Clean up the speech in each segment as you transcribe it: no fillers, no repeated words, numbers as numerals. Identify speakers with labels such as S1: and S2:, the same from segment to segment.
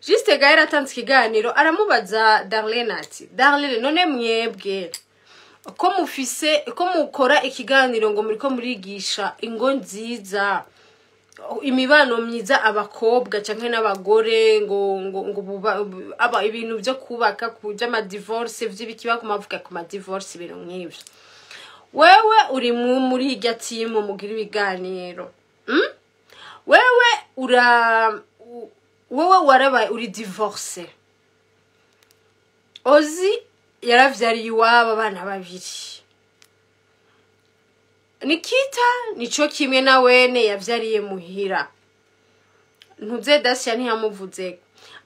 S1: Juste Gaël atanze ikiganiro aramubaza Darlene ati Darlene none mwebwe ko mukora ikiganiro ngo muriko murigisha ingo nziza imibano myiza abakobwa canke n'abagore ngo aba ibintu byo kubaka kuja ama divorce vy'ibikiba kumavuga ku ma divorce ibintu nk'ivyo wewe uri muri hirya team mugira ibiganiro wewe warabaye uri divorce Ozi yaravyariye iwabo abana babiri Nikita nico kimwe na wene yavyariye muhira ntuze Dacia ntiyamuvuze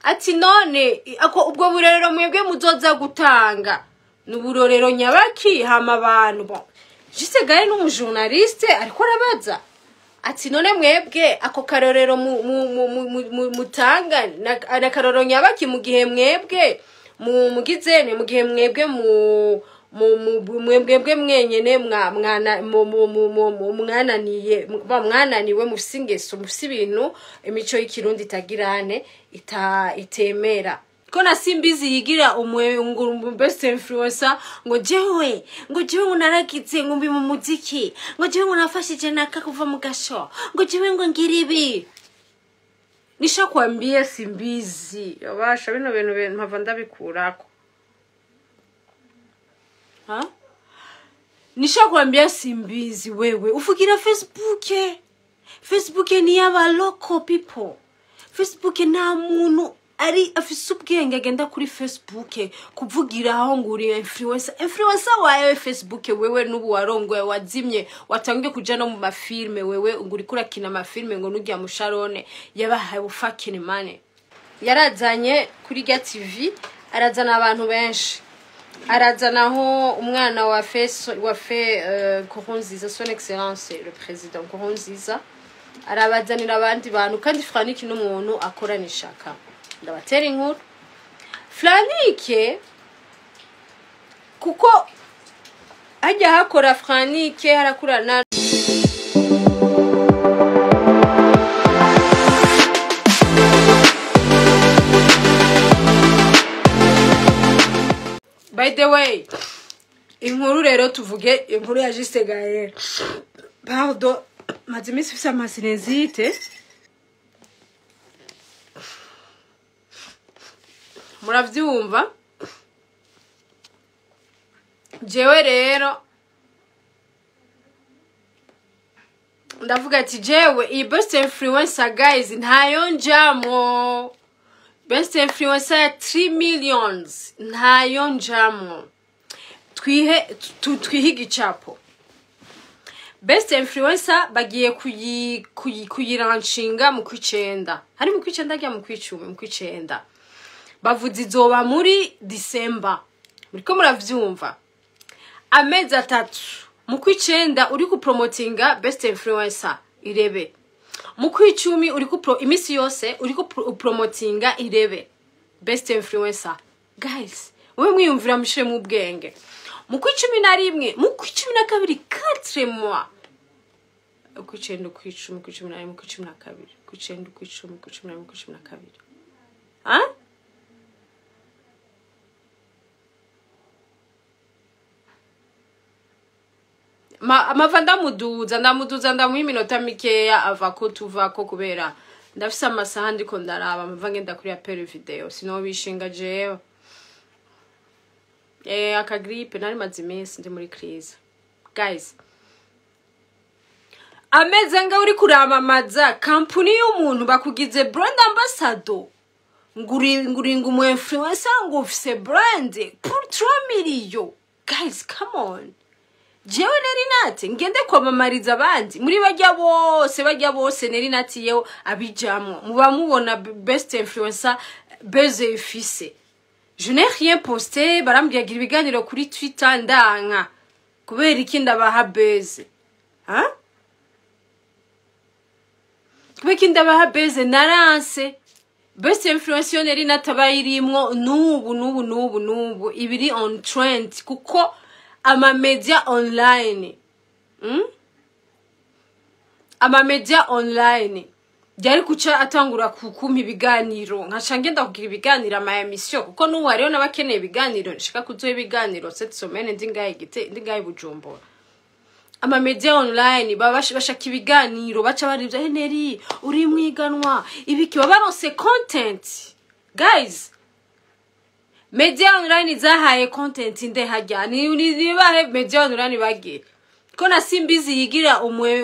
S1: ati none ako ubwo burerero mwebwe muzoza gutanga n'uburorero nyabaki hama abantu bon Juste Gaël n'umujournaliste ariko arabaza ati none mwebwe ako karorero mutanga na karorero nyabaki mu gihe mwebwe mugizene mu gihe mwebwe mwebwe mwenyene mwananiwe musingeso mufise ibintu imico y'ikirundi itagirane itemera ko na Simbizi yigira best influencer ngo jewe ngo naragize ngo mbi mu muziki ngo jewe ngo nafashije naka kuva mu gasho ngo jewe ngo ngiribi nisha kwambia Simbizi yabasha bino bintu mpava ndabikurako nisha kwambia Simbizi wewe ufugira Facebook ni yaba local people Facebook nta muntu ari afise ubwenge agenda kuri Facebook kuvugira aho nguri influencer wawe Facebook wewe nubu warongoye wazimye watangiye kuja no mu mafilme wewe nguri kurakina amafilme ngo nujya mu Sharone yabahaye fucking money yarazanye kuri Ga TV arazana abantu benshi arazanaho umwana wa Nkurunziza son excellence le président Nkurunziza arabazanira abandi bantu kandi Franike n'umuntu akora nishaka ndabatera inkuru Franike kuko ajya hakora Franike harakurana By the way inkuru rero tuvuge inkuru ya Juste Gaël pardon mazimisi fisa masinezite muravyumva jewe rero ndavuga ati jewe iyi best influencer guys ntayo njamo best influencer ya 3 millions ntayo njamo twihe igicapo best influencer bagiye kuyiranshinga mu kwicenda hari mu kwicenda ajya mu kwicumi mu kwicenda bavuze izoba muri December muriko muravyumva amezi 3 mu kwicenda uri ku promotinga best influencer irebe mu kwicumi uri ku imisi yose uri ku promotinga irebe best influencer guys wewe mwiyumvira mushire mu bwenge mu kwicumi na rimwe mu kwicumi na kabiri 4 mois kwicenda kwicumi kwicumi na rimwe kwicumi na kabiri kwicenda kwicumi kwicumi na rimwe kwicumi na kabiri amavanda ndamuduza ndamuha iminota mikeya avako tuvako kubera ndafise amasaha ndiko ndaraba mva ngenda kuri apel video sino bishinga jewe aka gripe nari mazimesi ndi muri crise guys ameze nga uri kuramamaza company y'umuntu bakugize brand ambassador nguringa umu influencer ngo ufise brand pour 3 millions guys come on jewe neri nati ngende kwamamariza abandi muri bajya bose neri nati yewe abijamwe muba mubona best influencer beze ifise je n'ai rien posté barambyagira ibiganiro kuri Twitter ndanka kubera iki ndabaha beze kubera ndabaha beze naranse best influencer neri natabayirimwo nubu ibiri on trend kuko ama media online byari kuca atangura kukumpa ibiganiro nkaca ngenda kugira ibiganiro ama emission kuko n'ubu hariho n'abakeneye ibiganiro nshaka kuzoha ibiganiro cette semaine ndingaye Bujumbura ama media online bashaka ibiganiro baca barivya heneri uri mwiganwa ibiki babaronse content guys media online zahaye content inde hajya ni bahe media online bagiye ko na Simbizi yigira umwe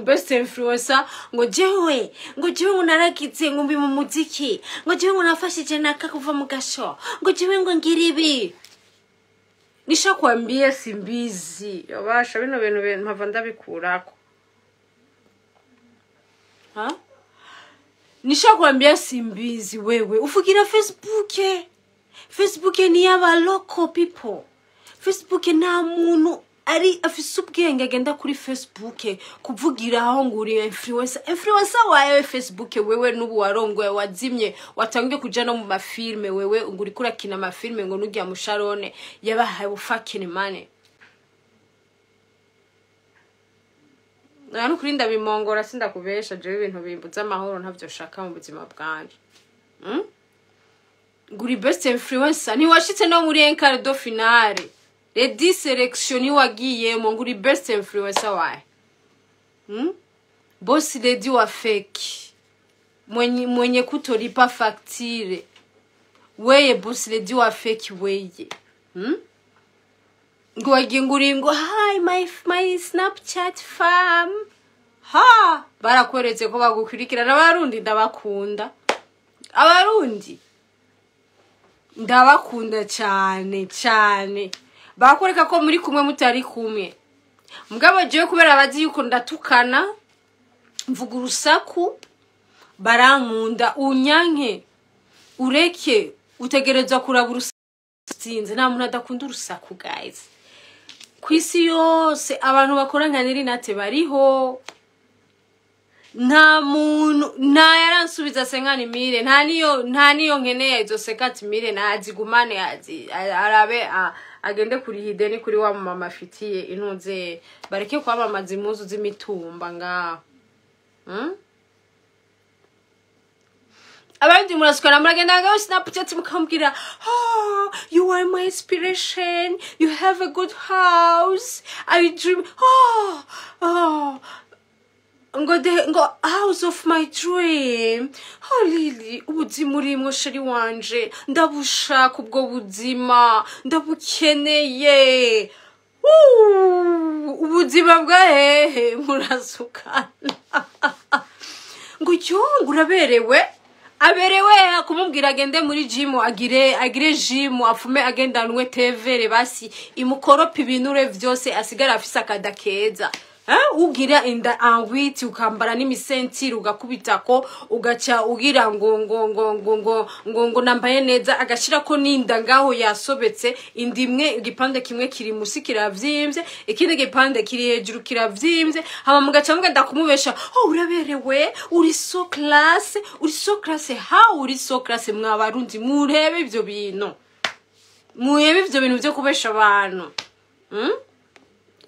S1: best influencer ngo jewe ngo narakitse ngo mbi mu muziki ngo jewe ngo nafashije naka kuva mu gasho ngo jewe ngo ngiribi nisha kwambia Simbizi yabasha bino bintu mpava ndabikurako nisha kwambia Simbizi wewe ufugira Facebook ni yaba local people Facebook nta muntu ari afise ubwenge agenda kuri Facebook kuvugira aho nguri influencer wawe Facebook wewe nubu warongwe wazimye watangiye kuja no mu mafilme wewe nguri kurakina amafilme ngo nugiya musharone yabahaye fucking money nanu kurinda bimongora sinda kubesha je ibintu bimbuza amahoro ntavyo shaka mu buzima bwanje nguri best influencer ni washitse no muri encardo finale Edi selection wagiye nguri best influencer wae. Boss lady wa fake. Mwenye kutolipa facture. Weye boss lady wa fake weye. Nguri hi my Snapchat fam. Ha, barakweretse ko bagukurikira n'abarundi ndabakunda. Abarundi ndabakunda cyane. Bakoreka ko muri kumwe mutari kumwe mugabo je kubera abazi yuko ndatukana mvuga urusaku barankunda unyanke ureke utegereza kuraba urusinze nta muntu adakunda urusaku guys kwisi yose abantu bakora nka Nerinate bariho nta muntu nta yaransubiza senkani mire nta niyo nkeneye izo sekati mire nazigumane arabe agende kuri hideni kuri wa mama afitiye intuze bareke kwamamaza impuzu z'imitumba nga abandi murasukana muragenda ngaho Snapchat mukambwira you are my inspiration, you have a good house, I dream ngo house of my dream. Lili ubuzima urimwo sheri wanje ndabushaka ubwo buzima ndabukeneye ubuzima bwa hehe murasukana ngo cyongo uraberewe aberewe kumubwira agende muri gym agire gym afume agendanwe TVR basi imukoropa ibinure vyose asigara afisa kadakeza ugira inda anwiti ukambara n'imisentiri ugakubitako ugaca ugira ngo nambaye neza agashira ko ninda ngaho yasobetse indimwe igipande kimwe kiri musi kiravyimbye ikindi gipande kiri hejuru kiravyimbye hama mugaca mugenda kumubesha uraberewe uri so class uri so class mwabarundi murebe ivyo bintu byo kubesha abantu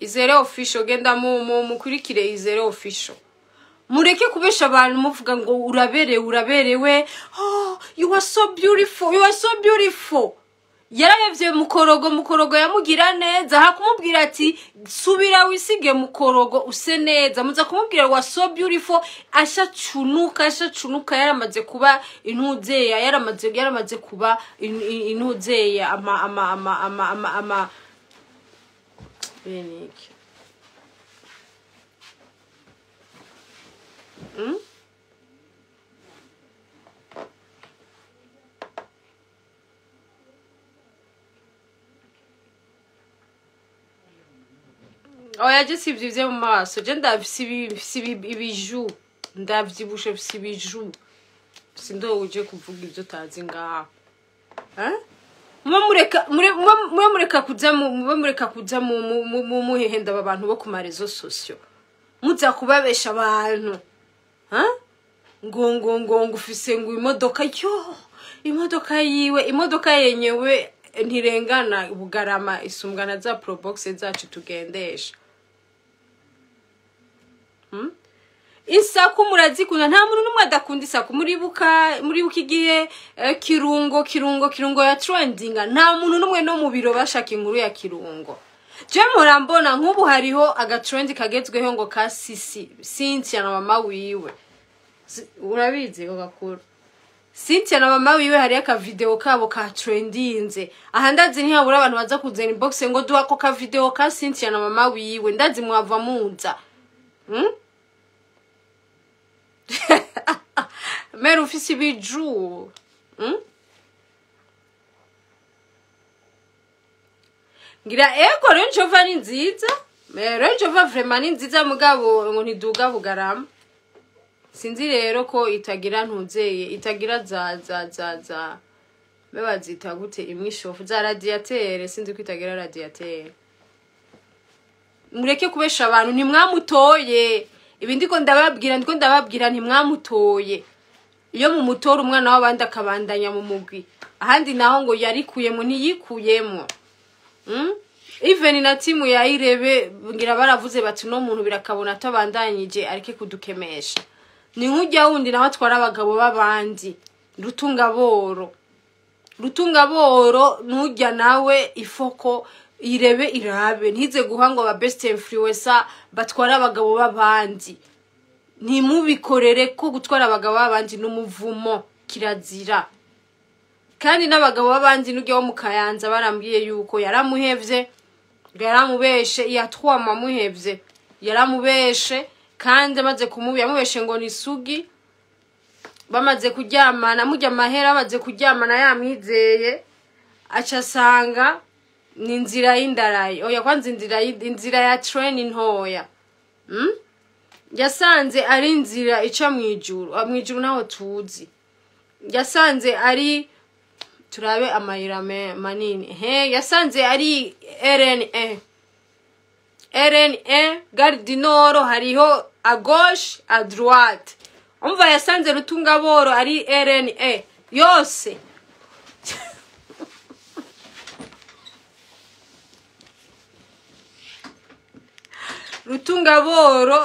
S1: Izere official genda mukurikire Izere official mureke kubesha abantu muvuga ngo uraberewe you are so beautiful yarayevye mukorogo yamugira neza hakumubwira ati subira wisige mukorogo use neza muza kumubwira wa so beautiful ashacunuka yaramaze kuba intuzeya yaramaze kuba intuzeya ama Beniki. Oya je sivye mu maso je ndafise ibiju ndavyibushe fise ibiju sindo uje kuvuga ivyo tazi ngaho mureka kuza mu muhehenda abantu bo ku marezo sosio muza kubabesha abantu ngo ufise ngo imodoka yenyewe ntirengana Bugarama isumbwana za Probox zacu tugendesha Insaku murazikunda nta muntu numwe adakunda isaku muribuka igihe kirungo ya trendinga nta muntu numwe no mu biro bashaka inkuru ya kirungo je murambona nk'ubu hariho agatrend kagezweho ngo ka Sisi Cynthia na mama wiwe urabizi ko gakuru Cynthia na mama wiwe hari aka video kabo ka trendinze aha ndazi ntihabura abantu baza kuzena inbox ngo duha ko ka video ka Cynthia na mama wiwe ndazi mwava muza Mero ufisi biju ngira eko Renjova ni nziza Renjova vraiment ni nziza mugabo ngo ntiduga bugarama sinzi rero ko itagira ntuzeye itagira za bebazita gute imwishofu za radiateur sinzi ko itagira radiateur mureke kubesha abantu ntimwamutoye ibi ndiko ndababwira ntimwamutoye iyo mu mutora umwana w'abandi akabandanya mu mugwi ahandi naho ngo yarikuyemo ntiyikuyemo even na timu ya Irebe ngira baravuze bati no muntu birakabona atabandanyije arike kudukemesha ni nkujya wundi naho atwara abagabo babandi rutunga boro nujya nawe ifoko Irebe irabe ntize guha ngo ba best influencer batwara abagabo babandi ntimubikorere ko gutwara abagabo babandi n'umuvumo kirazira kandi n'abagabo babandi n'ujya wo mukayanza barambwiye yuko yaramubeshe yatwama muhevye yaramubeshe kandi amaze kumubya yamubeshe ngo ni sugi bamaze kuryamana mujya amahera amaze kuryamana yamwizeye acasanga ni inzira y'indarayi oya kwanza inzira ya train ntoya yasanze ari inzira ica mwijuru naho tuzi yasanze ari turabe amayira manini yasanze ari RNA Gardinoro hariho à gauche à droite umva yasanze rutunga boro ari RNA yose rutunga boro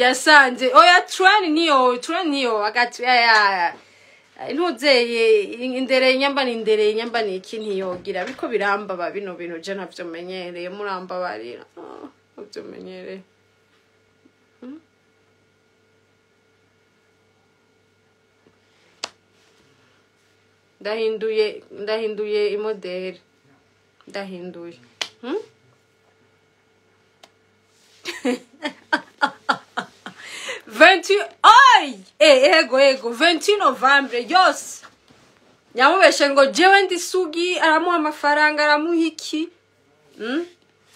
S1: yasanze oya train niyo agati intuzeye indere nyamba ni iki ntiyogira biko biramba bino bintu je ntavyo menyereye muramba barira ntavyo menyereye ndahinduye imodeli ndahinduye ego 20 Novembre yose nyamubeshe ngo jewe ndi sugi aramuha amafaranga aramuha iki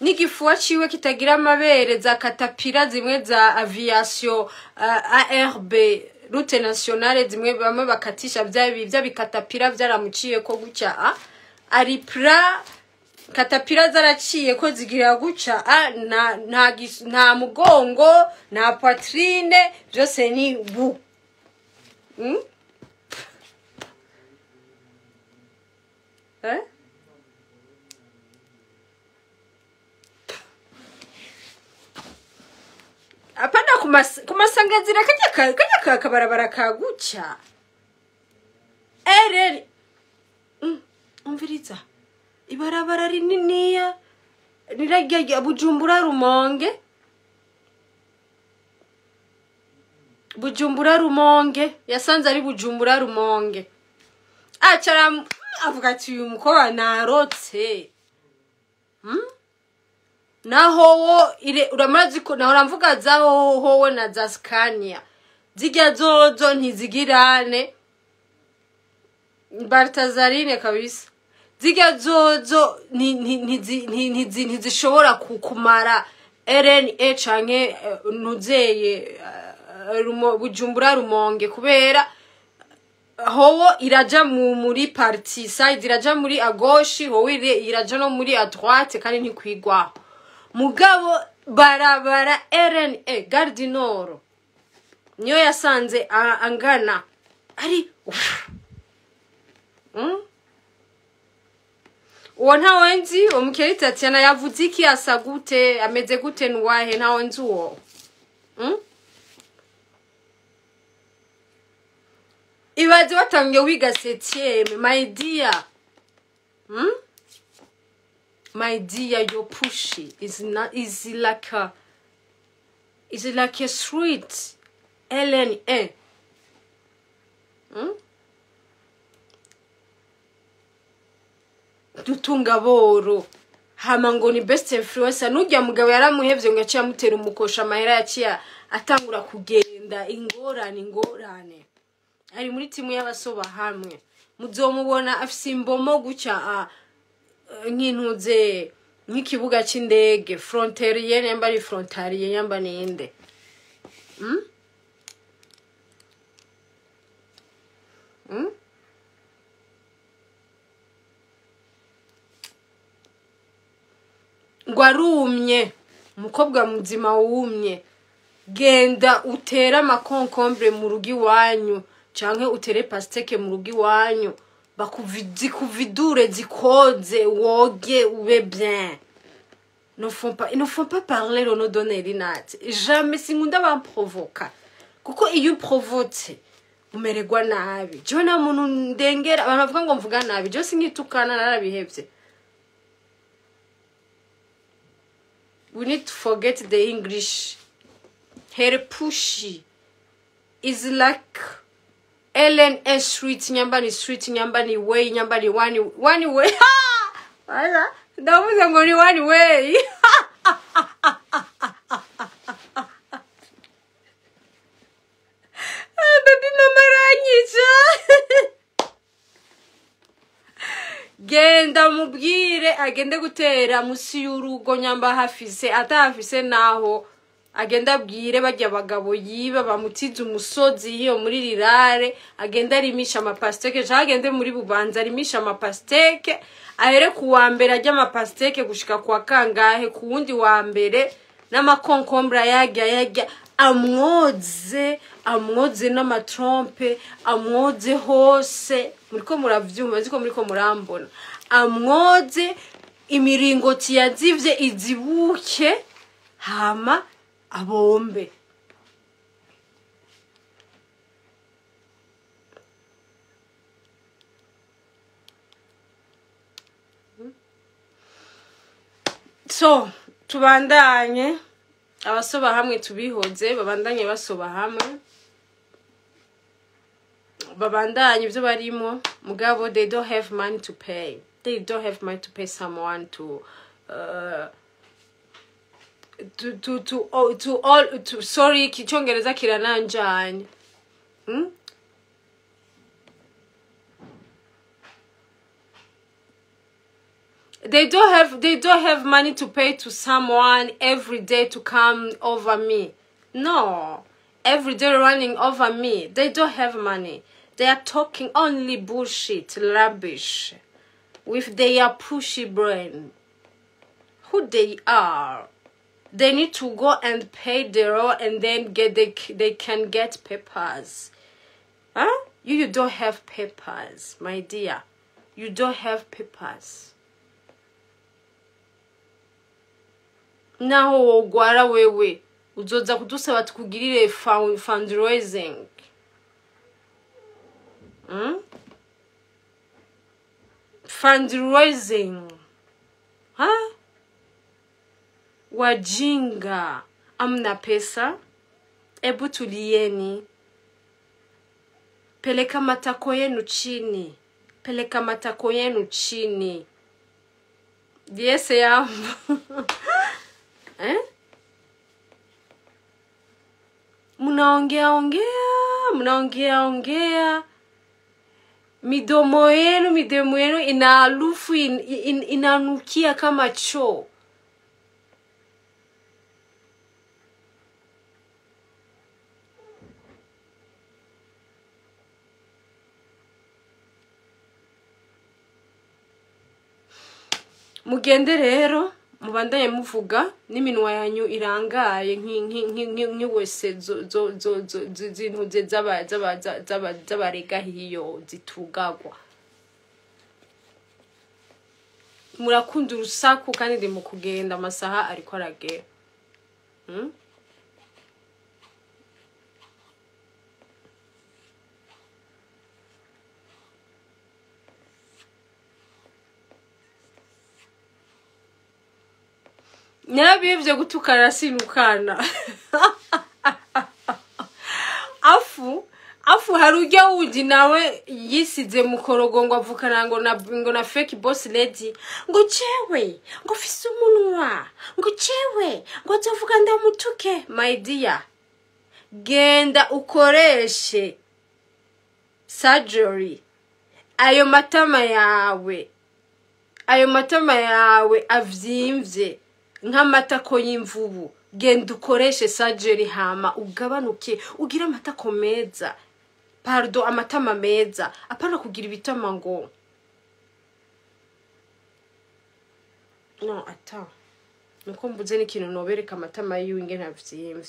S1: n'igifuwa ciwe kitagira amabere za katapira zimwe za aviation ARB route nationale zimwe bamwe bakatisha bya bikatapira byaramuciye ko gucya ari pra katapira zaraciye ko zigira guca nta mugongo na poitrine byose ni bu apana kumasangazira kajya kabarabara kaguca umviriza ibarabara rininiya nirajya Bujumbura Rumonge yasanze ari Bujumbura Rumonge acara avuga ati uyu mukobwa narotse naho uramazi ko naho ramvuga zaho howe na za Scania zijya zozo ntizigirane Bartazarine kabisa zijya zozo ntizishobora kumara RNA canke nuzeye Bujumbura Rumonge kubera howo iraja muri parti side iraja muri a gauche howe iraja no muri a droite kandi ntikwigwa mugabo barabara RNA Gardinoro niyo yasanze angana ari uwo ntawe nzi umukeri Tatiana yavuze iki asa gute ameze gute nwahe ntawe nzi uwo watangiye wiga 7e, my dear. My dear, your pushy is like a sweet LNA. Dutunga boro hama ngo ni best influencer nujya mugabo yaramuhevye ngo aciye amutera umukosha amahera yaciye atangura kugenda ingorane ari muri timu y'abasoba hamwe muzomubona afise imbomo guca nkintuze nk'ikibuga c'indege frontalier yamba ari frontalier yamba ninde ngwarumye umukobwa muzima wumye genda utera amakonkombre mu rugi wanyu canke utere pasteke mu rugi wanyu kuvidure zikoze woge ube bien. Ne faut pas parler au nom de Rinat. Jamais singunda bamprovoka. Kuko iyo provote umererwa nabi. Jo na muntu ndengera banavuga ngo mvuga nabi. Jo singitukana narabihevye. We need to forget the English. Her pushy is like LNS street nyambani way nyambani one way. Wala ndavuze ngo ni one way. Ndina maranyisha. Genda mubwire agende gutera musi y'urugo nyamba hafise atahafise naho agenda abwire bajya abagabo yiba bamutize umusozi hiyo muri rirare agenda arimisha amapasteke cyagende muri bubanza arimisha amapasteke ahere kuwa mbere ajya amapasteke gushika kwa kangahe kuwundi wa mbere n'amakonkombra yajya amwoze n'amatrompe amwoze hose muriko muravyumva ziko muriko murambona amwoze imiringoti yazivye izibuke hama abombe so tubandanye abasoba hamwe tubihoze babandanye basoba hamwe babandanye ibyo barimo mugabo they don't have money to pay someone to sorry kichongereza kirananjanye They don't have money to pay to someone every day to come over me. No. Every day running over me. They don't have money. They are talking only bullshit, rubbish. With their pushy brain. Who they are. They need to go and pay their own and then they can get papers. Huh? You don't have papers, my dear. You don't have papers. Naho wogwara wewe uzoza kudusaba tukugirire fundraising. Fundraising. Huh? Wajinga amna pesa ebu tulieni peleka matako yenu chini yes yamba Mnaongea midomo yenu ina harufu inanukia kama choo. Mugende rero mubandanye muvuga n'iminwa yanyu irangaye nk'iwese zintuze z'abarega hiyo zitugagwa. Murakunda urusaku kandi ndi mu kugenda amasaha ariko aragera. Nyabivye gutukana sinukana. Afu harujya wundi nawe yisize mukorogo ngo avukana ngo na fake boss lady ngo cewe ngo fise umunwa ngo cewe ngo zovuga ndamutuke. My dear, genda ukoreshe surgery. Ayo matama yawe avyimvye nk'amatako y'imvubu. Genda ukoreshe surgery hama ugabanuke ugira amatako meza. Pardon, amatama meza. Apana kugira ibitama ngo. No, ata. Nuko mbuze n'ikintu nobereka amatama yiwe ingene avyimvye.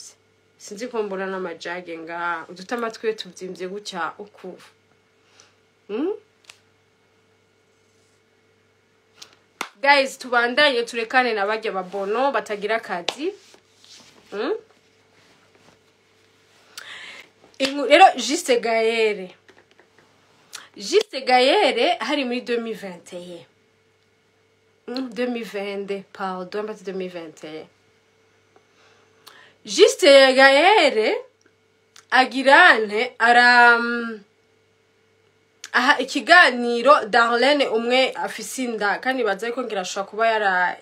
S1: Sinzi ko mbona n'amajage nga udutama twe tuvyimvye gutya uku. Guys, tubandanye turekane nabajya babono batagira akazi. Rero Juste Gaëlle hari muri 2021. 2020, pardon, pas 2021. Juste Gaëlle agirane aha ikiganiro Darlene umwe afisinda kandi bazaye ko ngirashaka kuba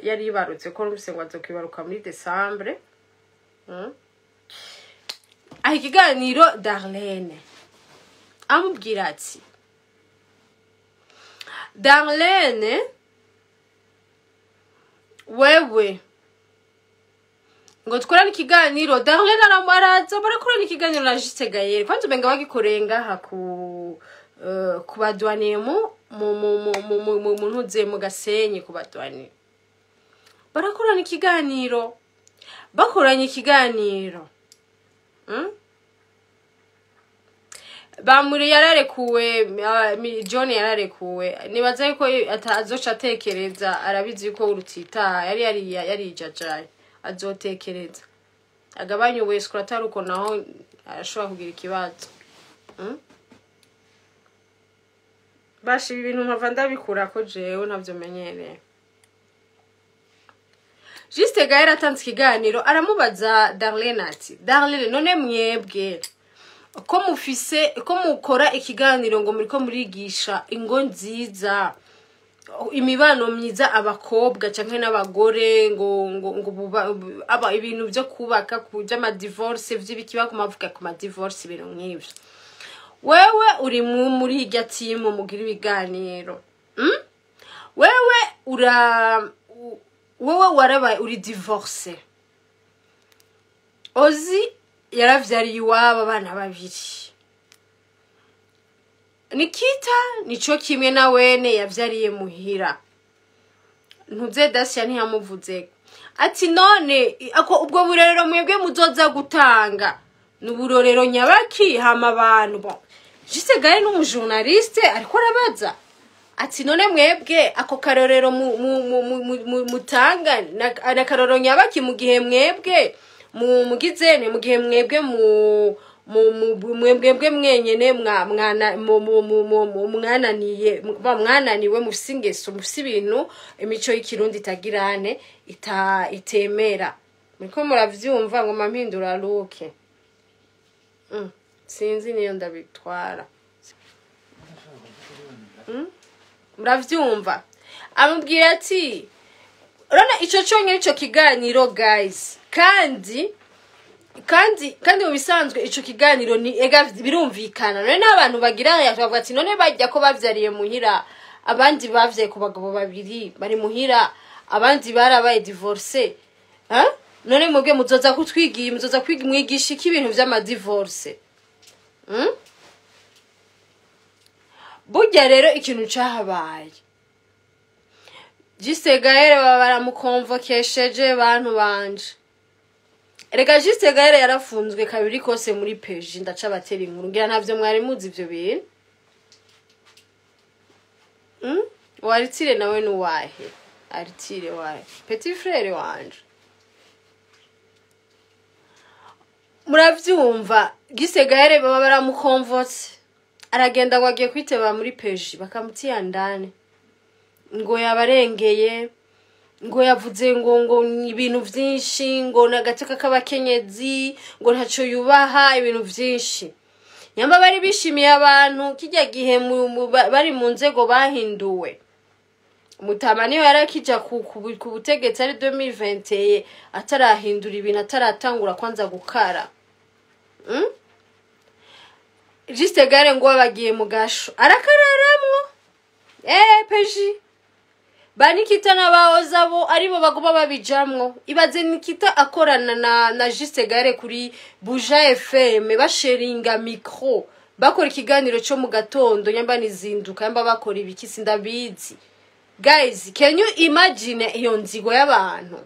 S1: yari barutse ko rumse ngo azokwibaruka muri December. Aha ikiganiro Darlene amubwira ati Darlene wewe ngo tkorana ikiganiro. Darlene aramaraza barakorana ikiganiro na Juste Gaëlle kwanza benga bagikorenga ha kubadwaniye mu ntuze mu Gasenyi kubadwaniye barakorana ikiganiro. Bakoranye ikiganiro bamuri yararekuwe John yararekuwe nibaza yuko atazoca atekereza arabizi yuko urutita yari jajaye azotekereza agabanye wese ataruko naho ashobora kugira ikibazo. Bashi ibintu mpava ndabikura ko jewe ntavyo menyereye. Juste Gaëlle atanze ikiganiro aramubaza Darlene ati Darlene none mwebwe ko mukora ikiganiro ngo muri ko murigisha ingo nziza imibano myiza abakobwa canke n'abagore ngo aba ibintu byo kubaka kuja ama divorce vy'ibikiba kumavuga ku ma divorce ibintu nk'ivyo. Wewe uri muri irya team mugira ibiganiro. Wewe warabaye uri divorce. Ozi yaravyariye iwabo abana babiri. Nikita nico kimwe na wene yavyariye muhira. Ntuze Dacia ntiyamuvuze. Ati none ako ubwo burerero mwebwe muzoza gutanga. Nuburorero nyabaki hama abantu bo. Juste Gaëlle n'umujournaliste ariko arabaza. Ati none mwebwe ako karorero mutanga na karorero nyabaki mu gihe mwebwe mugizene mu gihe mwebwe mwebwe mwenyene mwananiwe musingeso mufise ibintu imico y'ikirundi itagirane itemera. Muriko muravyumva ngo mampindura luke. Sinzi niyo ndabitwara. Muravyumva amubwira ati urana ico cyonye ico kiganiro guys kandi mu bisanzwe ico kiganiro ni ega birumvikana none n'abantu bagira yavuga ati none bajya ko bavyariye muhira abandi bavye ku bagabo babiri bari muhira abandi barabaye divorce none mwebwe muzoza kutwigiye muzoza kwiga mwigisha ibintu vy'ama divorce. Burya rero ikintu cahabaye Juste Gaëlle baramukonvokesheje bantu banje. Erega Juste Gaëlle yarafunzwe kabiri kose muri peji ndaca batera inkuru ngira ntavyo mwari muzi ivyo bintu. Waritire nawe nuwahe aritire wahe petit frère wanje. Muravyumva Juste Gaëlle baba baramukonvotse aragenda ngo agiye kwiteba muri peji bakamutiya ndane ngo yabarengeye ngo yavuze ngo ibintu vyinshi ngo nagateka k'abakenyezi ngo ntaco yubaha ibintu vyinshi nyamba bari bishimiye abantu kijya gihe bari mu nzego bahinduwe Mutama niyo yarakija ku butegetsi ari 2020 atarahindura ibintu ataratangura kwanza gukara Juste Gare ngo bagiye mu gasho arakararamwo peji Nikita n'abahoza bo aribo baguma babijamwo ibaze Nikita akorana na Juste Gare kuri Buja FM basheringa micro bakora ikiganiro cyo mu gatondo nyamba nizinduka nyamba bakora ibikisi ndabizi Guys, can you imagine iyo nzigo y'abantu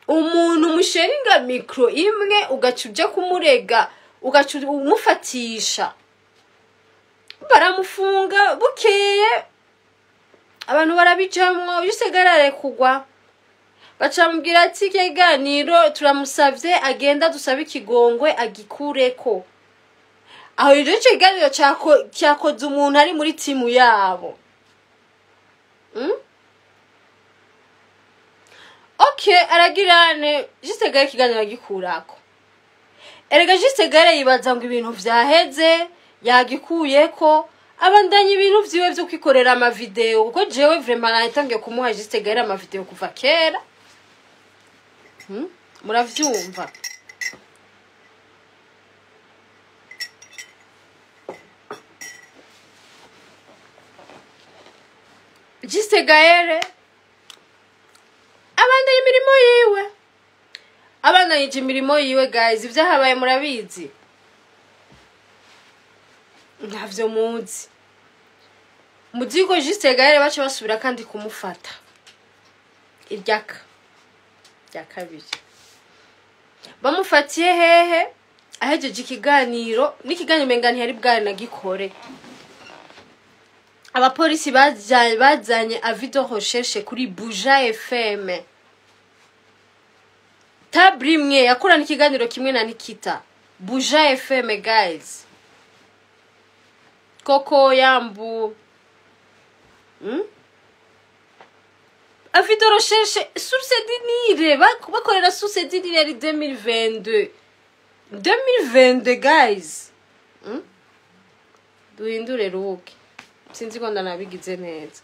S1: umuntu musheringa micro imwe ugacuja kumurega umufatisha baramufunga bukeye abantu barabijamwo yusegarare kugwa bacambwira ati kiganiro turamusavye agenda dusaba ikigongwe agikureko aho rero kiganiro cyakoze umuntu ari muri timu yabo Okay, aragirane Juste Gare kiganiro agikurako erega Juste Gare yibaza ngo ibintu vyaheze yagikuyeko abandanye ibintu vyiwe vyo kwikorera ama video kuko jewe vraiment natangiye kumuha Juste Gare ama video kuva kera muravyumva Juste Gare abandanye imirimo yiwe guys ivyahabaye murabizi ntavyo muzi muzigo Juste Gare bace basubira kandi kumufata iryaka rya kabiri bamufatiye hehe ahejeje ikiganiro n'ikiganiro mengani hari bwari nagikore abapolisi bazanye avido recherche kuri Buja FM tabrimwe yakorana ikiganiro kimwe na Nikita Buja FM guys Koko Yambu avido recherche sur Sedinire bakorera sur Sedinire ari 2022 guys duhindure ruke sinzi ko ndanabigize neza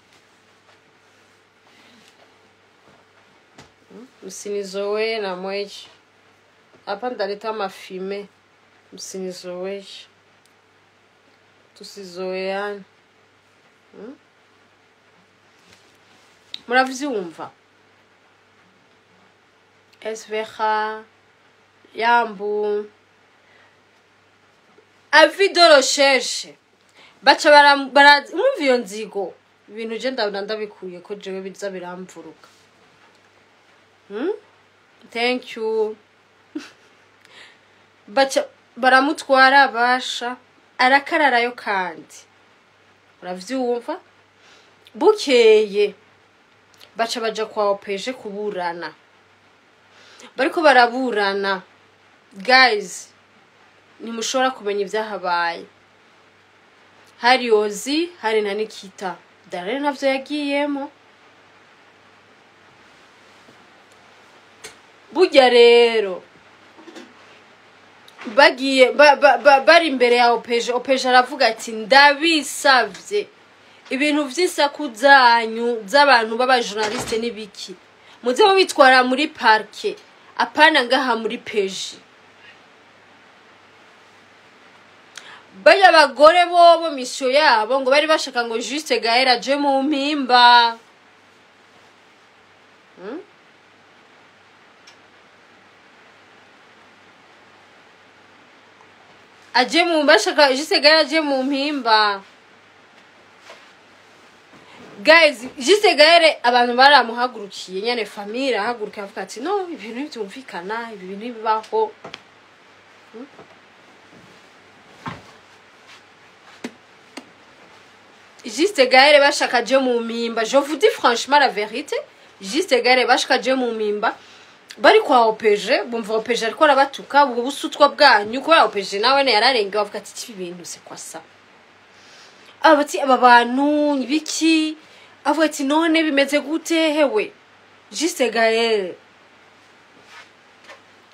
S1: msinizowe na mweji hapa ndaleta mafime msinizowe tusizoeane muravyumva SVH Yambu avido recherche baca umva iyo nzigo ibintu je ndabikuye ko jewe biza biramvuruka thank you baca baramutwara basha arakararayo kandi uravyumva bukeye baca baja kwa opeje kuburana bariko baraburana guys nimushobora kumenya ivyahabaye hari Ozi hari na Nikita dare navyo yagiyemo burya rero bagiye bari imbere ya opeje aravuga ati ndabisavye ibintu vy'isakuzanyu z'abantu baba journaliste nibiki muze bo bitwara muri parke apana ngaha muri peji baya bagore bobo misyo yabo ngo bari bashaka ngo Juste Gare aje mu mpimba aje mu bashaka Juste Gare aje mu mpimba guys Juste Gare abantu baramuhagurukiye nyane famille ahaguruka avuga ati no ibintu byumvikana ibintu bibaho Juste Gare bashaka je mu mpimba je vous dis franchement la vérité Juste Gare bashaka je mu mpimba bari kwa opeje bumva opeje ariko arabatuka ubwo busutwa bwanyu ko opeje nawe ne yararenge bavuga ati ibintu se kwasa abati aba bantu ibiki avuga ati none bimeze gute hewe Juste Gaël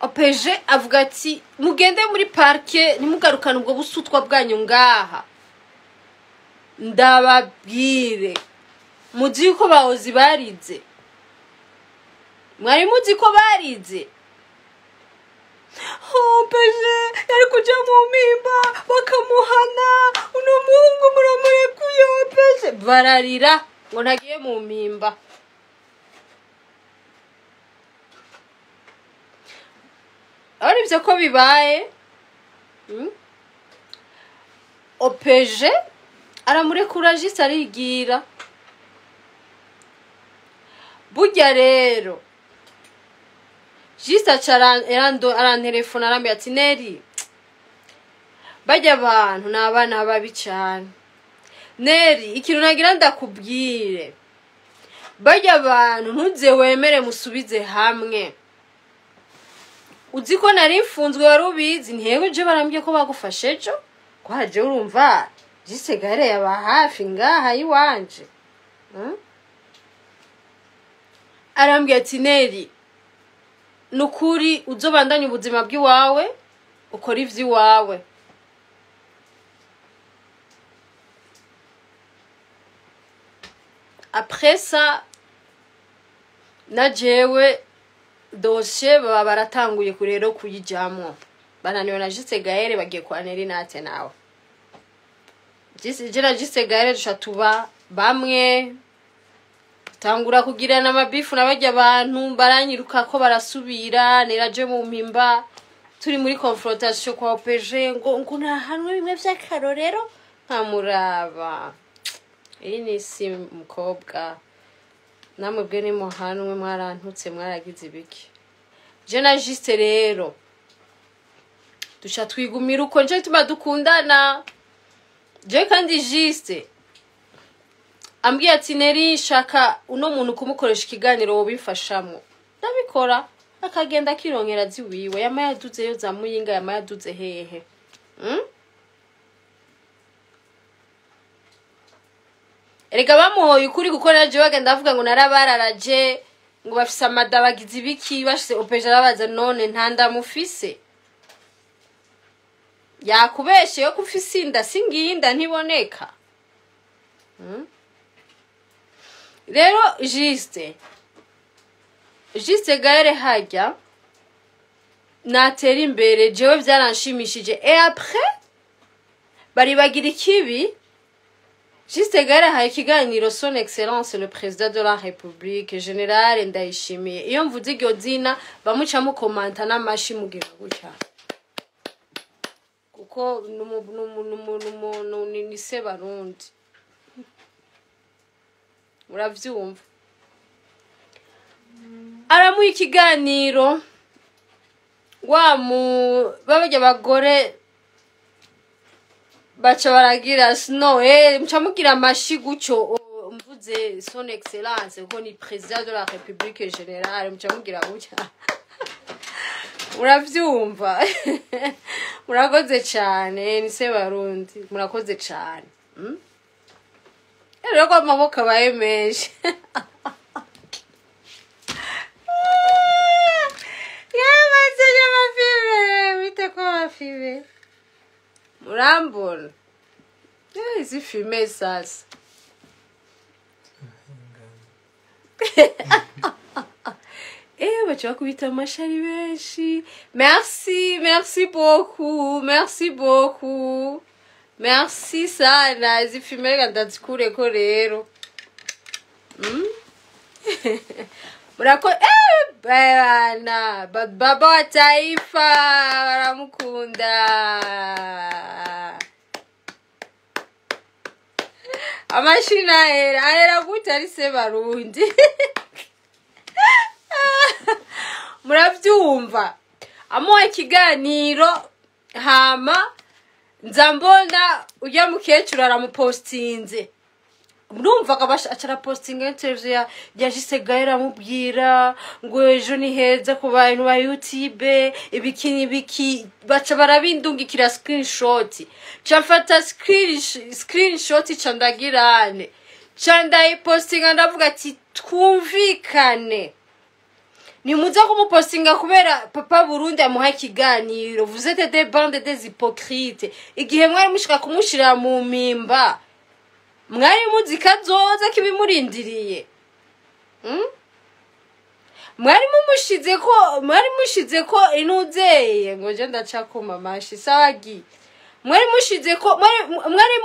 S1: opeje avuga ati mugende muri parke ntimugarukane ubwo busutwa bwanyu ngaha ndababwire muzi yuko bahozi barize mwari muzi ko barize opeje yari kuja mu mpimba bakamuhana uno muhungu muramurekuye opeje bararira ngo ntagiye mu mpimba ari byo ko bibaye opeje aramurekura Juste arigira burya rero Juste arantelefona arambwira ati Neri bajya abantu n'abana babi cyane Neri ikintu nagira ndakubwire bajya abantu ntuze wemere musubize hamwe uzi ko nari mfunzwe wari ubizi ntiyego je barambye ko bagufashe ejo ko haje urumva Juste Gaël yaba hafi ngaha yiwanje arambye ati Neri nukuri uzobandanya ubuzima bw'iwawe ukora ivy'iwawe après ça najewe dossier baba baratanguye kurero kuyijamwo bananiwe na Juste Gaël bagiye kwa Neri nate nawe Juste Gaël dushatuba bamwe tangura kugirana amabifu nabajya abantu baranyiruka ko barasubira neraje mu mpimba turi muri confrontation kwa opeje ngo nta hanwe bimwe vy'akarorero nkamuraba iyi ni si mukobwa namwe bwe ni muhanwe mwarantutse mwaragize ibiki je na Juste rero duca twigumira uko nje tuma dukundana je kandi Juste ambwiye ati Neri shaka uno muntu kumukoresha ikiganiro wo bifashamo ndabikora akagenda kirongera ziwiwe yamayaduze yo za Muyinga yamayaduze hehe erega bamuhoye ukuri gukora je bagenda avuga ngo narabararaje ngo bafise amadabagizi biki bashise opeje arabaza none ntanda mufise yakubeshe yo kufise inda singinda ntiboneka rero Juste Gaël hajya natera imbere jewe byaranshimishije et après bari bagira ikibi Juste Gaël haye ikiganiro son excellence le président de la République général Ndayishimiye iyo mvuze iryo zina bamuca mu komanta n'amashi mugira gutya kuko ni se barundi uravyumva aramu ikiganiro babajya bagore baca baragira snow mcamugira amashi gucyo mvuze son excellence ko ni président de la République générale mcamugira gutya uravyumva murakoze cyane ni se barundi murakoze cyane rero ko amaboko abaye menshi yabaze amafibe bite ko amafibe murambona izi filme sasa bacha kubita amashari benshi merci beaucoup merci sana izi filme ngandazikure ko rero murako bana baba wa taifa baramukunda amashina era gutari se barundi muravyumva amo ikiganiro hama nzambona ujya mukecuru aramupostinze murumva kabasha acara posting interview ya Juste Gaël amubwira ngo ejo ni heza ku bantu ba YouTube ibiki baca barabindungikira screenshot cyafata screenshot candagirane candayi posting ndavuga ati twumvikane muza kumupostinga kubera papa Burundi amuha ikiganiro. Vous êtes des bandes des hypocrites. Igihe mwari mushika kumushira mu mpimba, mwari muzi kazoza kibimurindiriye. Mwari mushize ko inuzeye ngo je ndacakoma mashi sawagi. Mwari mushize ko mwari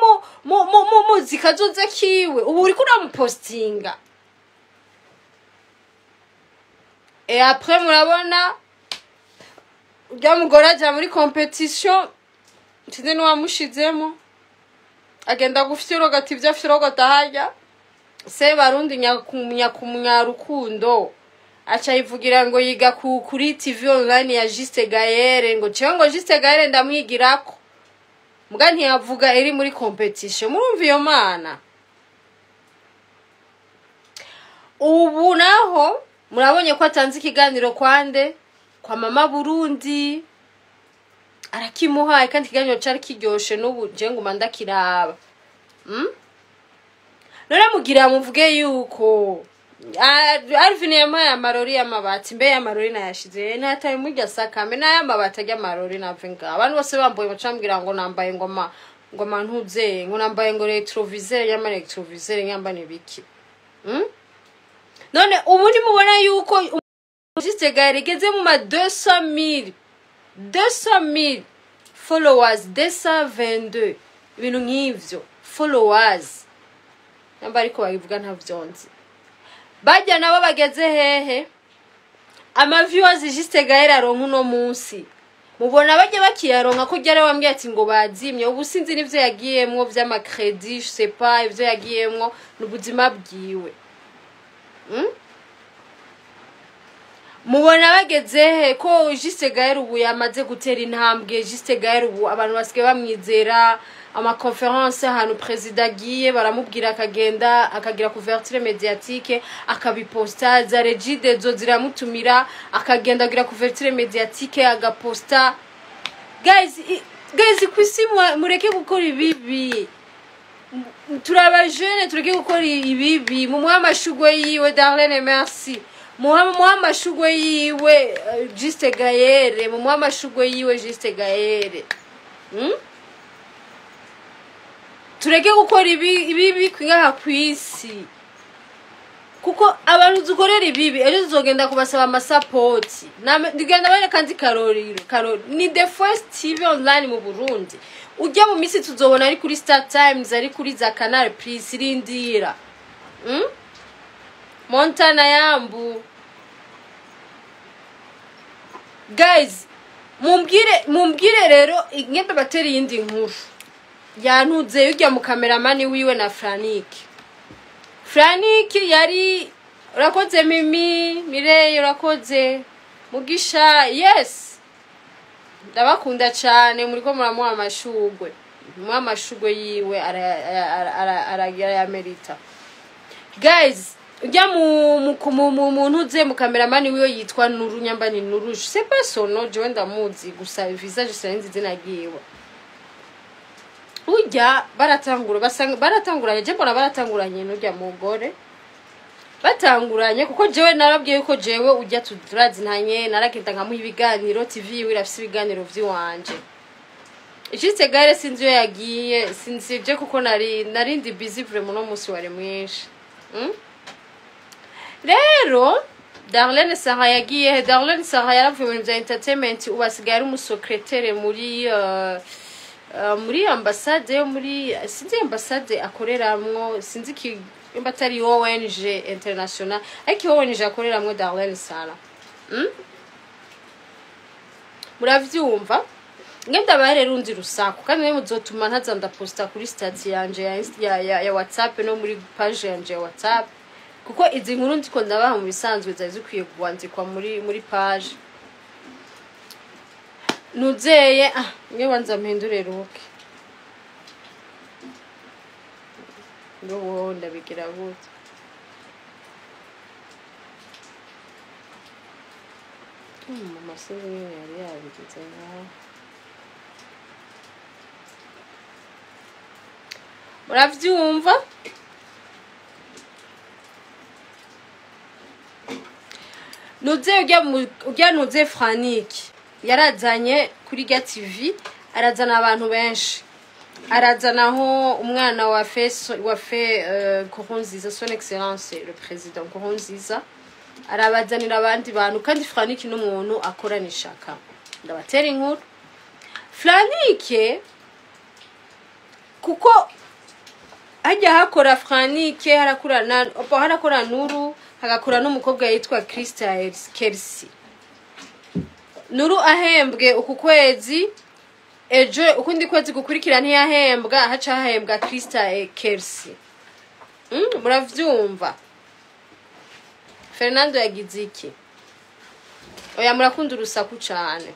S1: muzi kazoza kiwe. Ubu uri kuramupostinga. Et après murabona ujya mugora aja muri competition tinde no wamushizemo agenda gufyiro gati bya fyiro gatahaja se Barundi nyakumya rukundo acha ivugira ngo yiga kuri TV online ya Juste Gaël ngo cyo Juste Gaël ndamwigirako muga ntiyavuga eri muri competition murumva iyo mana. Ubu naho murabonye ko atanze ikiganiro kwande kwa mama Burundi arakimuhaye kandi ikiganiro cyari kiryoshe n'ubu je ngo mandakiraba. None mugira muvuge yuko Alvin yamaye amarori y'amabati mbe y'amarori nayashize nataye muri gasakame n'ayamabati ajya amarori navenga abantu bose bamboye bacambwira ngo nambaye ngoma ntuze ngo nambaye ngo retroviseur y'amane retroviseur nyambane biki. None ubu ni mubona yuko Juste Gaël igeze mu ma 200,000 followers 222 ibintu nk'ivyo followers namba ariko bagivuga ntavyonzi bajya nabo bageze hehe ama viewers Juste Gaël aronka no munsi mubona bajye bakiyaronka ko ryari wambwiye ati ngo bazimye ubu sinzi nivyo yagiyemwo vy'ama credit je sais pas ivyo yagiyemwo n'ubuzima bwiwe. Mubona bageze ko Juste Gaël ubu yamaze gutera intambwe. Juste Gaël ubu abantu basike bamwizera ama conference hano president agiye baramubwira akagenda akagira couverture médiatique akabiposta za Regide zo ziramutumira akagenda agira couverture médiatique agaposta. Guys kwisi mureke gukora ibibi. Turaba jeune tureke gukora ibibi mu amashugwe yiwe Darlene merci. Muhama shugwe yiwe Juste Gaël muhama shugwe yiwe Juste Gaël. Tureke gukora ibi kwinga kwisi kuko abantu dukorera ibibi ejo zogenda kubasaba ama support ndigenda bane kandi karori ni the first TV online mu Burundi ujya mu misi tuzobona ari kuri Star Times ari kuri za Canal Plus irindira. Montana yambu. Guys, mumbwire rero ingebe bateri yindi nkuru. Yantuze yujya mu cameraman wiwe na Frank yari urakoze Mire urakoze Mugisha yes. Ndabakunda cyane muri ko muramuha amashugwe. Mu amashugwe yiwe ara America. Guys, ujya muntu uze mu cameraman wiyo yitwa Nuru Nyambani Nuru c'est pas son nom je ndamuzi gusa visage senzi zinagiwe ujya baratanguranye je mbona baratanguranye n'ujya mugore batanguranye kuko jewe narabwiye yuko jewe ujya turazinanye narakita nkamuha ibiganiro TV yiwe irafise ibiganiro vy'iwanje. Juste Gaël sinzi yo yagiye sinzije kuko narindi busy vraiment no musi wari mwinshi. Rero Darlene Sarah yagiye Darlene Sarah yaravuye mu bya entertainment ubasigaye ari umusecrétaire muri ambassade yo muri sinzi ambassade akoreramwo sinzi ki imbatari ONG international ariko ONG akoreramwo Darlene Sarah. Muravyumva ngenda bare rundi rusaku kandi mwe muzotuma ntaza ndaposta kuri stati yanje ya WhatsApp no muri page yanje ya WhatsApp kuko izi nkuru ndiko ndabaha mu bisanzwe zazi kwiye kwandikwa muri page nuzeye nge wanza mpindure ruke ngo ndabigira gute mama sinzi yari yabigize nawe nuze ujya nuze Franiki yarazanye kuri Ga TV, arazana abantu benshi, arazanaho umwana wa Nkurunziza, son excellence le président Nkurunziza, arabazanira abandi bantu, kandi Franiki n'umuntu akorana ishaka. Ndabatera inkuru Franiki kuko hajya hakora Franiki harakora Nuru, hagakora n'umukobwa yitwa Krista Kersi. Nuru ahembwe uku kwezi, ejo ukundi kwezi gukurikira ntiyahembwa, haca hahembwa Krista Kersi. Muravyumva? Fernando yagize iki? Oya murakunda urusaku cyane,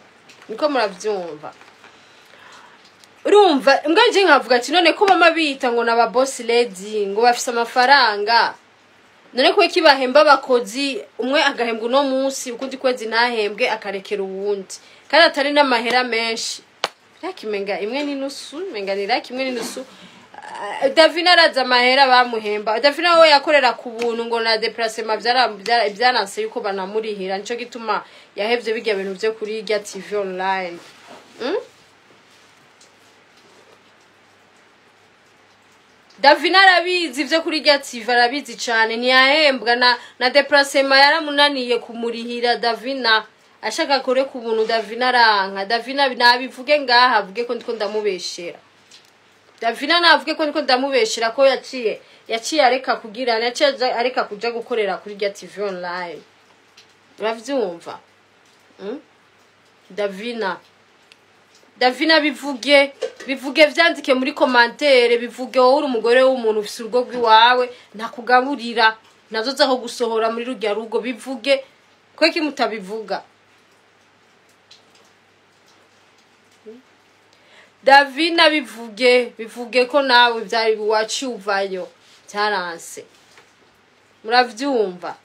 S1: niko muravyumva. Urumva mbwanje nkavuga ati none ko mama bita ngo naba boss lady ngo bafise amafaranga, none ko kibahemba abakozi umwe agahembwa no munsi ukundi kwezi ntahembwe akarekera uwundi, kandi atari n'amahera menshi. Rakimenga imwe n'inusu, menga ni imwe n'inusu. Davina araza amahera bamuhemba. Davina we yakorera ku buntu ngo na déplacement byaranse yuko banamurihira, nico gituma yahevye bijya bintu byo kuri Ga TV online. Davina arabizi ivyo kuri Ga TV, arabizi cyane, ntiyahembwa na déplacement yaramunaniye kumurihira. Davina ashaka kore ku buntu, Davina ranka. Davina nabivuge ngaha avuge ko ndiko ndamubeshera. Davina navuge ko ndiko ndamubeshera ko yaciye areka kugira, yaciye areka kuja gukorera kuri Ga TV online. Uravyumva? Davina bivuge vyandike muri commentaire, bivuge wowe uri umugore w'umuntu ufise urugo rw'iwawe ntakugaburira, nazoza aho gusohora muri rujya rugo, bivuge ko mutabivuga. Davina bivuge ko nawe byari waciuvayo cyaranse. Muravyumva?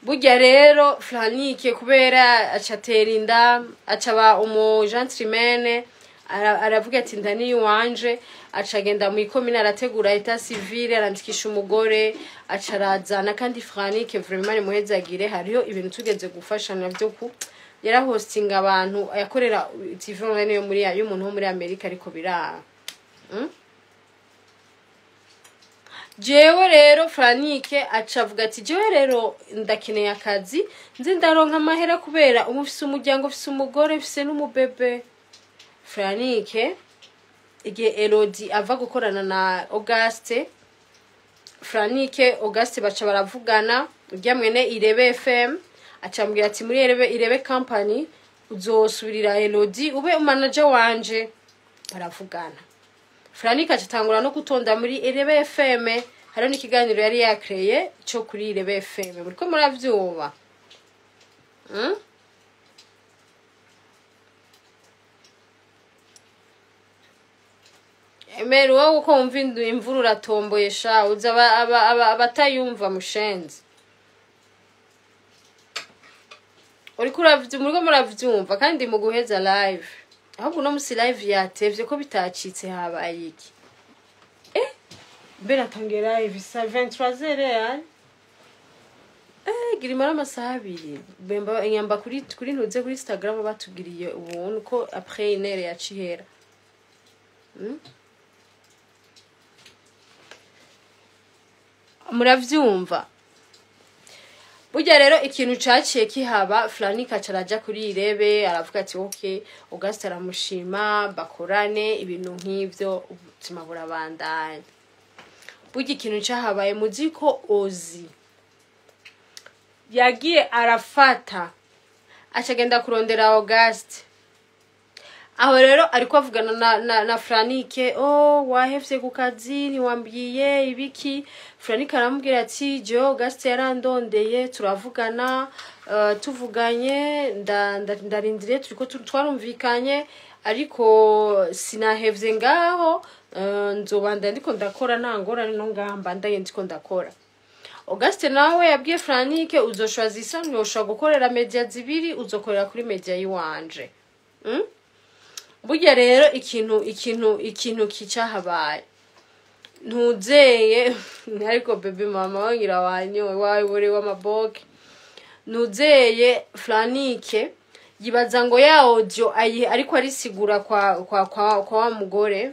S1: Burya rero Franiki kubera acatera inda, acaba umu gentleman, aravuga ati ndani wanje, acagenda mu ikomine arategura eta civile, arandikisha umugore, acarazana. Kandi Franiki vraiment muhezagire, hariyo ibintu tugeze gufashana byo ku yara hosting abantu, yakorera TV online yo muri y'umuntu wo muri Amerika, ariko biranga. Jewe rero Franiki acavuga ati jewe rero ndakeneye akazi, nzi ndaronka amahera kubera umufise umuryango, ufise umugore, ufise n'umubebe. Franiki igihe Elodie ava gukorana na Auguste, Franiki Auguste baca baravugana, ujya mwene Irebe FM acambwira ati muri Irebe company uzosubirira Elodie ube manager wanje. Baravugana. Franiki acatangura no gutonda muri Irebe FM, hariho n'ikiganiro yari yakreye cyo kuri Irebe FM. Buriko muravyumva? Emero wowe uko wumva imvura uratomboye sha, uza abatayumva mushenzi. Uriko muravyumva kandi mu guheza live. Ahubwo no musi live yatevye ko bitacitse habaye iki? Mbere atangiye live sa 23h yani. Girimara amasaha 2. Bemba inyamba kuri ntuze kuri Instagram batugiriye ubuntu ko après une heure yacihera. Muravyumva? Burya rero ikintu caciye kihaba, Franiki acaraja kuri Irebe aravuga ati okay, Auguste aramushima, bakorane ibintu nk'ivyo, ubuzima burabandanya. Burya ikintu cahabaye muziko Ozi yagiye arafata acagenda kurondera Auguste. Aho rero ariko avugana na Franiki, wahevye ku kazi ntiwambwiye ibiki. Franiki aramubwira ati je Auguste yarandondeye, turavugana, tuvuganye ndarindiriye, turiko twarumvikanye, ariko sinahevye ngaho, nzobanda ndiko ndakora, ntangorane no ngamba ndaye ndiko ndakora. Auguste nawe yabwiye Franiki uzoshwaza isanzwe, ushobora gukorera media zibiri, uzokorera kuri media yiwanje. Burya rero ikintu kicahabaye ntuzeye ariko bebe mama wangira wanyowe wawe w'amaboke nuzeye Franike yibaza ngo ya audio ariko arisigura kwa wa mugore,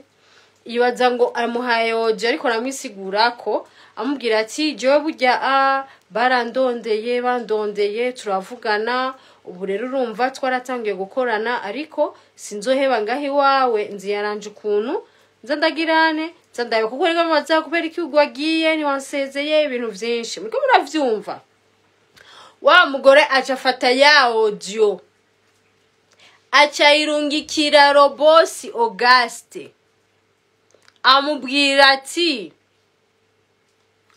S1: yibaza ngo amuhaye audio ariko ramwisigura ko amubwira ati jewe burya bandondeye turavugana, ubu rero urumva twaratangiye gukorana ariko sinzoheba ngahi wawe nziyaranje ukuntu nzandagirane nzandaye kuko rega maza kubera iki ugwagiye ntiwansezeye ibintu vyinshi muriko muravyumva. Wa mugore acafata ya audio acayirungikira Robosi Auguste amubwira ati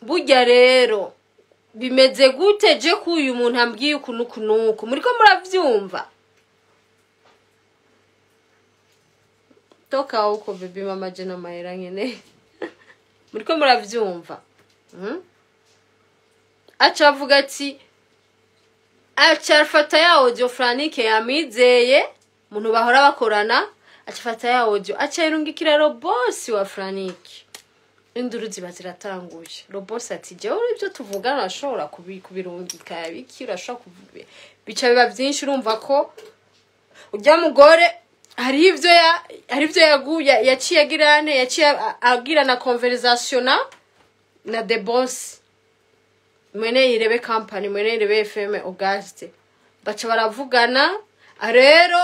S1: burya rero bimeze gute je ko uyu muntu ambwiye ukunuku muriko muravyumva. Toka uko bebe mama je na mahera nyene muriko muravyumva. Acavuga ati acafata ya audio Franike yamizeye muntu bahora bakorana, acafata ya audio acayirungikira Robosi wa Franike. Induru ziba ziratanguye. Robosi ati jewe ibyo tuvugana ashobora kubirungika biki urashobora kuvuga bica biba byinshi, urumva ko ujya mugore hari ivyo yaguye yaciye agirane yaciye agira na conversation na the boss mwene irebe company mwene irebe FM Auguste baca baravugana. Rero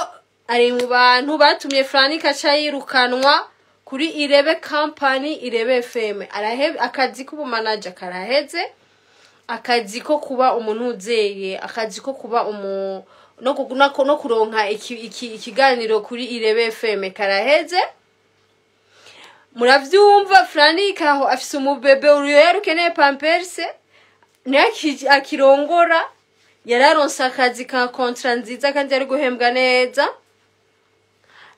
S1: ari mu bantu batumye Franike acayirukanwa kuri irebe company irebe FM. Akazi ko manager karaheze, akazi ko kuba umuntu uzeye, akazi ko kuba no kuronka ikiganiro kuri irebe FM karaheze. Muravyumva Franike aho afise umubebe uriyo yarukeneye pampers akirongora, yararonse akazi ka contrat nziza kandi ari guhembwa neza.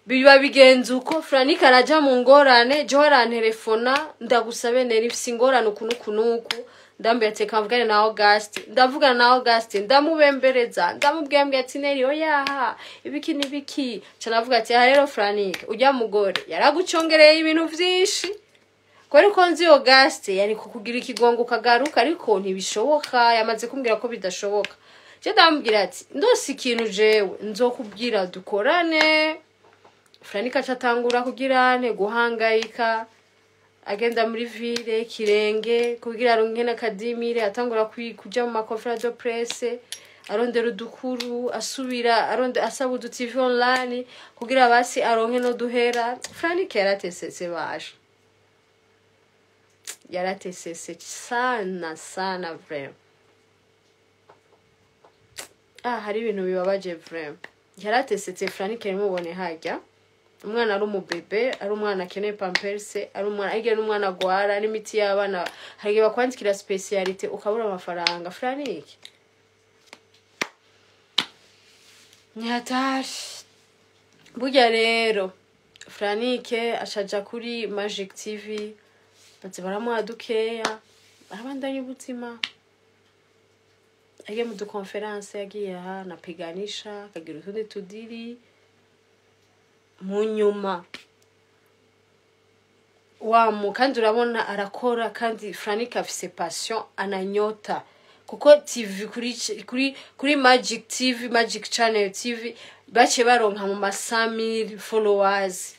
S1: Biba bigenze uko Franike araja mu ngorane, jo arantelefona ndagusabe nerifise ingorane ukunuku ndambiye ateka mvugane na Auguste, ndavugana na Auguste ndamubembereza ndamubwembwe ati neriyo yaha ibiki nibiki canavuga ati rero Franike ujya mugore yaragucongereye ibintu vyinshi kwari ko nzi Auguste yari kukugira ikigongo kagaruka ariko ntibishoboka, yamaze kumbwira ko bidashoboka. Je ndamubwira ati ndosi ikintu jewe nzokubwira dukorane. Franike acatangura kugira guhangayika, agenda muri ville Kirenge kugira aronke na kadimire, atangura kuja mu maconference de presse arondera udukuru, asubira asaba udu TV online kugira basi aronke no duhera. Franike yaratesetse baje, yaratesetse sana vraiment. Hari ibintu bibabaje vraiment. Yaratesetse Franike mubone hajya umwana ari umubebe, ari umwana akeneye pampers, ari umwana agera umwana gwara n'imiti y'abana, hage bakwandikira speciality ukabura amafaranga. Franike nyatash burya rero Franike ashaja kuri Magic TV baze baramuha dukeya arabandanya ubuzima. Agiye mu conference yagiye napiganisha akagira utundi tudiri mu nyuma kandi urabona arakora, kandi Franike afise passion ananyota kuko TV kuri Magic TV Magic Channel TV bace baronka mu 100,000 followers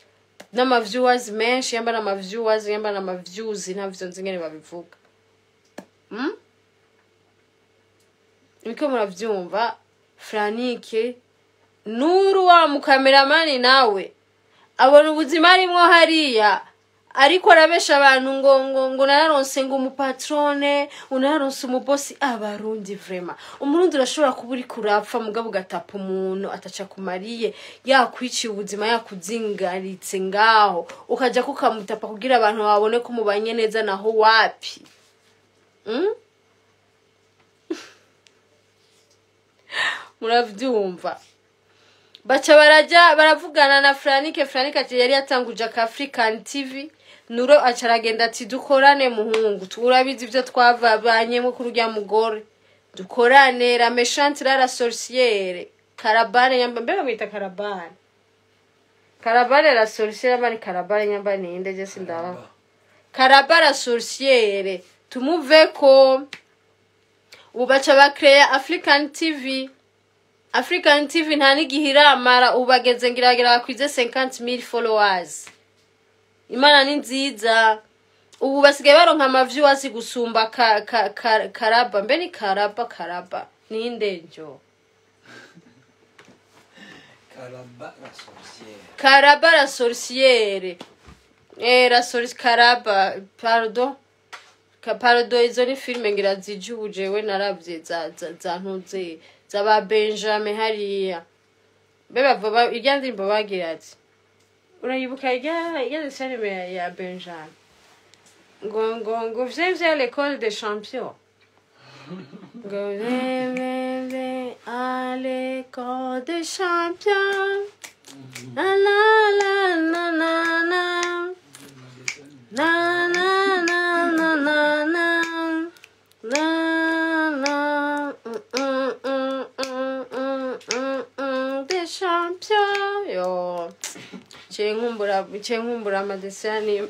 S1: n'ama viewers menshi, yambana ama viewers yambana ama views navyo nzingene babivuga. Niko muravyumva Franike Nuru wa mukameramani nawe abona ubuzima arimwo hariya ariko arabesha abantu ngo nararonse ngo umupatrone unaronse umubosi. Abarundi vraiment umurundi urashobora kuburi kurapfa mugabo gatapa umuntu ataca kumariye yakwiciye ubuzima yakuzingaritse ngaho ukaja kukamutapa kugira abantu babone ko mubanye neza naho wapi. Muravyumva baca baravugana na Franike ati yari yatanguje ka African TV. Nuro acaragenda ati dukorane muhungu turabizi ivyo twavabanyemo kuri urya mugore, dukorane la méchante la sorcière Karabane nyamba mbega mwita Karabane la sorcière bani Karabane nyamba ninde je sindaba Karabara sorcière tumuve ko ubu baca bakreya African TV. African TV nta n'igihiramara ubu bageze ngiragira bakwize 50,000 followers. Imana ni nziza. Ubu basigaye baronka amaviewers gusumba Karaba. Mbe ni Karaba ninde njo? Karaba la sorcière. La sorcière Karaba, pardon. Pardon, izo ni filme ngira zijuje we naravye za ntuze za ba Benjamin hariya. Beba baba iryandimbo bagira ati. Urayibuka ya filme ya Benjamin. Ngo viens l'école des champions. Go à l'école des champions. La la la na na na. Na na na na na na. Na na des champions. Yo. Chengumbura madesani.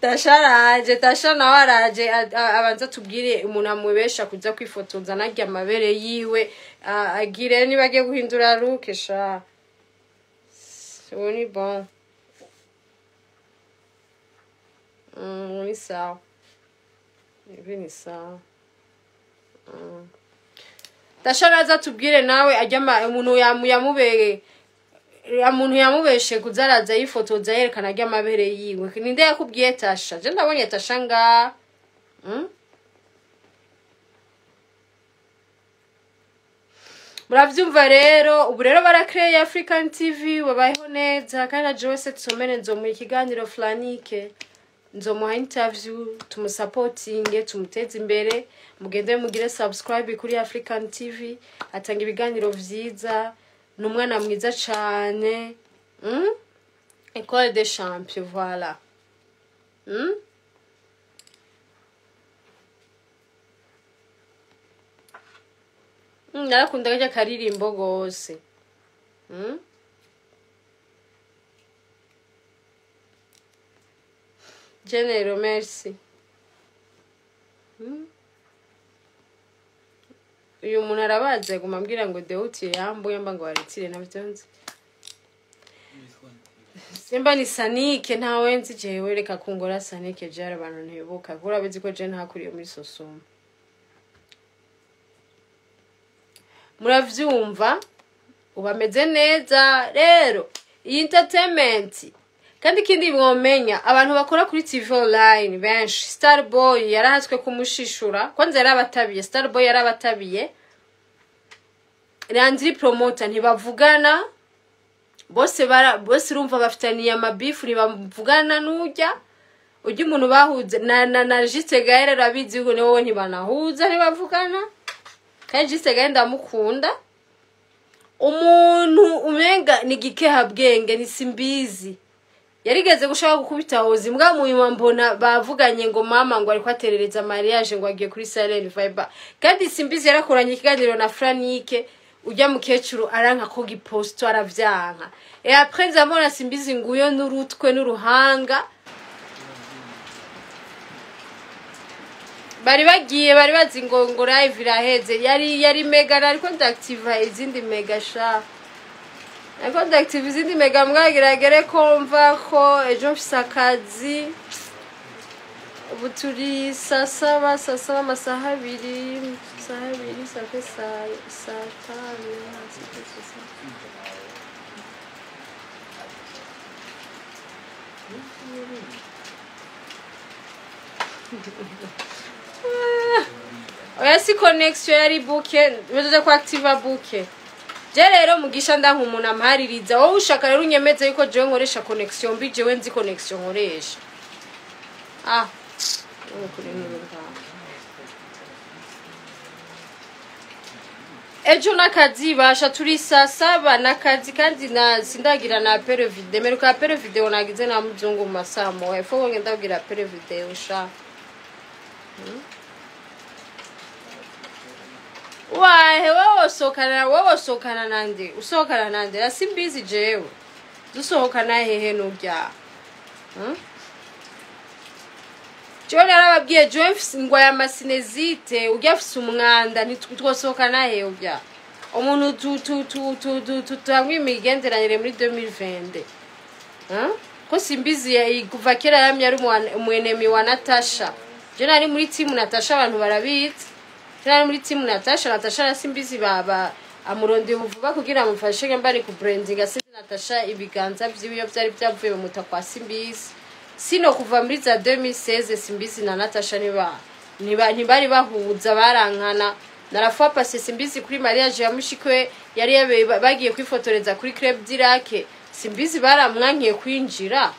S1: Tasha nawe araje abanza tubwire umuntu amubesha kuza kwifotoza narya amabere yiwe agire niba agiye guhindura look sha ni bon ni sawa ni sawa Tasha araza tubwire nawe ajya umuntu yamubere umuntu yamubeshe kuzaraza yifotoza yerekana rya mabere yiwe ninde yakubwiye Tasha je ndabonye Tasha nga muravyumva rero ubu rero barakreya African TV babayeho neza kandi aje wese tusomene nzo mu kiganiro Flanike nzo mu interview tumusupportinge tumuteze imbere mugende mugire subscribe kuri African TV atanga ibiganiro vyiza numwana mwiza cyane École des champions voilà narakunda kajya karirimbo gose Genero merci uyu muntu arabaze gumambwira ngo Deuti yambuye mba ngo waritire navyonze Simba ni Sanike ntawe nzi jewe reka kungora Sanike jara abantu ntibuka kurabizi ko je ntakuriye muri Sosumo muravyumva ubameze neza rero entertainment kandi kindi mwomenya abantu bakora kuri TV online benshi Starboy yarahatswe kumushishura kwanza yarabatabiye Starboy yarabatabiye Landry promoter ntibavugana bose urumva bafitaniye amabifu ntibavugana n'ujya umuntu bahuze na Juste Gaël rabizi ngo wowe ntibanahuza ntibavugana kandi Juste Gaël ndamukunda umuntu umenga ni gikehabwenge ni simbizi yarigeze gushaka gukubita hozi mbwa muyuma mbona bavuganye ngo mama ngo ariko aterereza mariage ngo agiye kuri Silent Viber kandi simbizi yarakoranye ikiganiro na Franike ujya mukecuru aranka ko giposto aravyanka après nzabona simbizi nguyo n'urutwe n'uruhanga bari bazi ngo live iraheze yari mega ariko ndactive izindi mega sha ariko ndactive izindi mega mwageragere ko mva ko ejo mfise akazi ubu turi saa 7 amasaha 2 ça fait ça oya si connexion yari bouquet beje ko active bouquet je rero mugisha ndanka umuntu amhaririza wowe ushaka rero unyemeze yuko je nkoresha connexion mbi jewe nzi connexion nkoresha ejo nakazi basha turi saa 7 nakazi kandi sindagira na apere video meruka apere video nagize na muzungu masamo efo ngenda kugira apere video sha wahe wowe sokana nande usokana nande asimbizi jewe dusohokana hehe nurya Jewe narababwiye jewe ngwa ya masinezite ujya afise umwanda ntitwosohokana he ujya umuntu tutangwa imigenderanire muri 2020 ko simbizi kuva kera yamye ari umwenemi wa Natasha. Je nari muri team Natasha abantu barabitse. Je nari muri team Natasha na simbizi baba amuronde muvuba kugira amufashe ngambari ku branding asidi Natasha ibiganza by'ibiyo byari byavuye mu mutakwa simbizi. Sino kuva muri za 2016 simbizi na Natasha ntibari bahuza barankana. Narafuwa pase simbizi kuri mariage ya mushikwe yari bagiye kwifotoreza kuri Club Dirake. Simbizi baramwankiye kwinjira